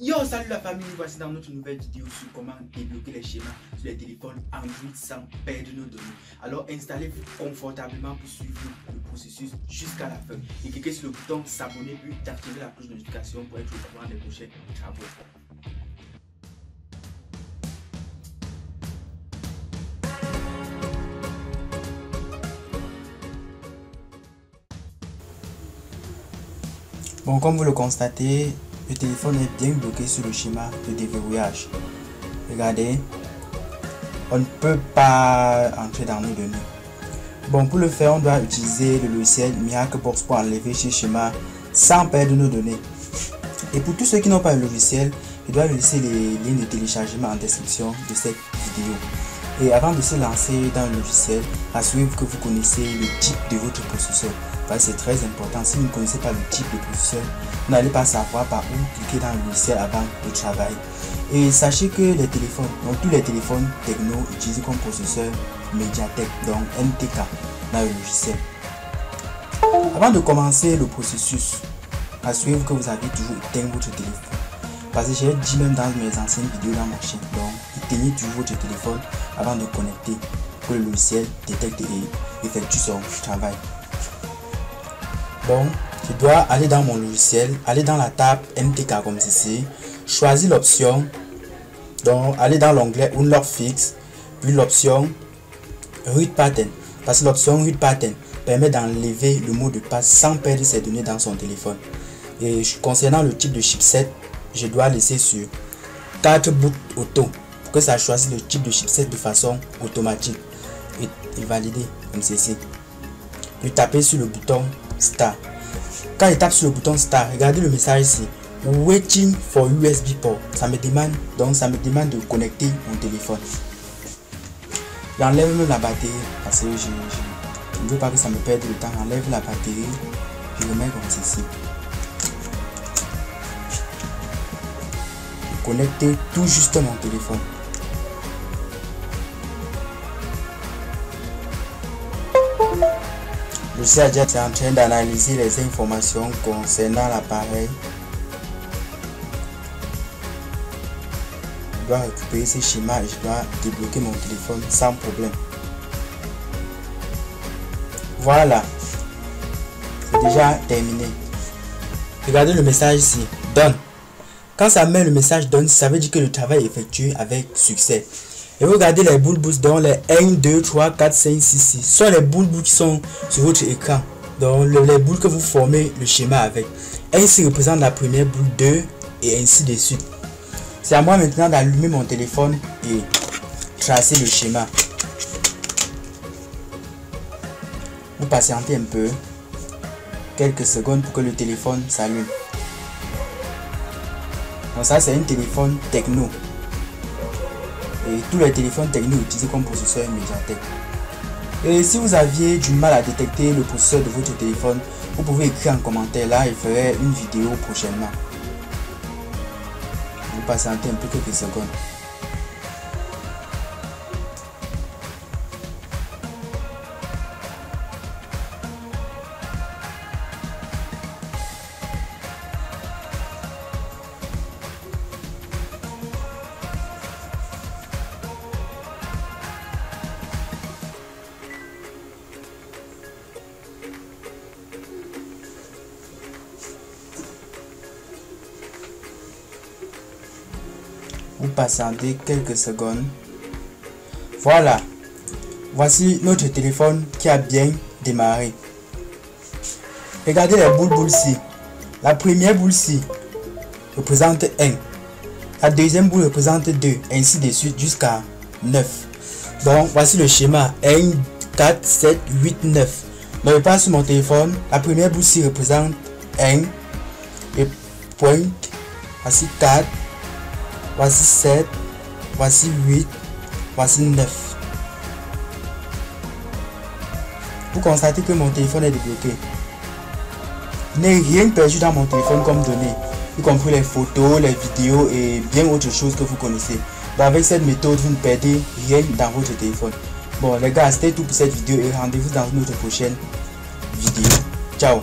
Yo, salut la famille, voici dans notre nouvelle vidéo sur comment débloquer les schémas sur les téléphones Android sans perdre nos données. Alors installez-vous confortablement pour suivre le processus jusqu'à la fin et cliquez sur le bouton s'abonner puis d'activer la cloche de notification pour être au courant des prochains travaux. Bon, comme vous le constatez, le téléphone est bien bloqué sur le schéma de déverrouillage. Regardez, on ne peut pas entrer dans nos données. Bon, pour le faire, on doit utiliser le logiciel Miraclebox pour enlever ce schéma sans perdre nos données. Et pour tous ceux qui n'ont pas le logiciel, je dois laisser les liens de téléchargement en description de cette vidéo. Et avant de se lancer dans le logiciel, assurez-vous que vous connaissez le type de votre processeur. C'est très important. Si vous ne connaissez pas le type de processeur, vous n'allez pas savoir par où cliquer dans le logiciel avant de travailler. Et sachez que les téléphones, donc tous les téléphones Tecno utilisent comme processeur Mediatek, donc MTK dans le logiciel. Avant de commencer le processus, assurez-vous que vous avez toujours éteint votre téléphone. Parce que j'ai dit même dans mes anciennes vidéos dans ma chaîne, donc éteignez toujours votre téléphone avant de connecter pour que le logiciel détecte et effectue son travail. Bon, je dois aller dans mon logiciel, aller dans la table MTK comme ceci, choisir l'option, donc aller dans l'onglet Unlock Fix, puis l'option Read Pattern, parce que l'option Read Pattern permet d'enlever le mot de passe sans perdre ses données dans son téléphone. Et concernant le type de chipset, je dois laisser sur 4 boot auto pour que ça choisisse le type de chipset de façon automatique et valider comme ceci. Puis taper sur le bouton Start. Quand je tape sur le bouton Start, regardez le message ici. Waiting for USB port. Ça me demande de connecter mon téléphone. J'enlève même la batterie parce que je ne veux pas que ça me perde le temps. J'enlève la batterie. Je le mets comme ceci. Connecter tout juste mon téléphone. Le CADIA est en train d'analyser les informations concernant l'appareil. Je dois récupérer ces schémas et je dois débloquer mon téléphone sans problème. Voilà, c'est déjà terminé. Regardez le message ici, Done. Quand ça met le message Done, ça veut dire que le travail est effectué avec succès. Et regardez les boules dont les 1, 2, 3, 4, 5, 6, 6 sont les boules qui sont sur votre écran. Donc les boules que vous formez le schéma avec. 1 ici représente la première boule, 2 et ainsi de suite. C'est à moi maintenant d'allumer mon téléphone et tracer le schéma. Vous patientez un peu, quelques secondes pour que le téléphone s'allume. Donc ça c'est un téléphone Tecno. Et tous les téléphones Tecno utilisés comme processeur Mediatek. Et si vous aviez du mal à détecter le processeur de votre téléphone, vous pouvez écrire en commentaire, là je ferai une vidéo prochainement. Vous patientez un peu quelques secondes. Vous patientez quelques secondes. Voilà. Voici notre téléphone qui a bien démarré. Regardez les boules-ci. La première boule-ci représente 1. La deuxième boule représente 2. Ainsi de suite jusqu'à 9. Donc voici le schéma. 1, 4, 7, 8, 9. Donc je passe sur mon téléphone. La première boule-ci représente 1. Et point. Voici 4. Voici 7, voici 8, voici 9. Vous constatez que mon téléphone est débloqué. Je n'ai rien perdu dans mon téléphone comme données, y compris les photos, les vidéos et bien autre chose que vous connaissez. Donc avec cette méthode, vous ne perdez rien dans votre téléphone. Bon les gars, c'était tout pour cette vidéo et rendez-vous dans une autre prochaine vidéo. Ciao.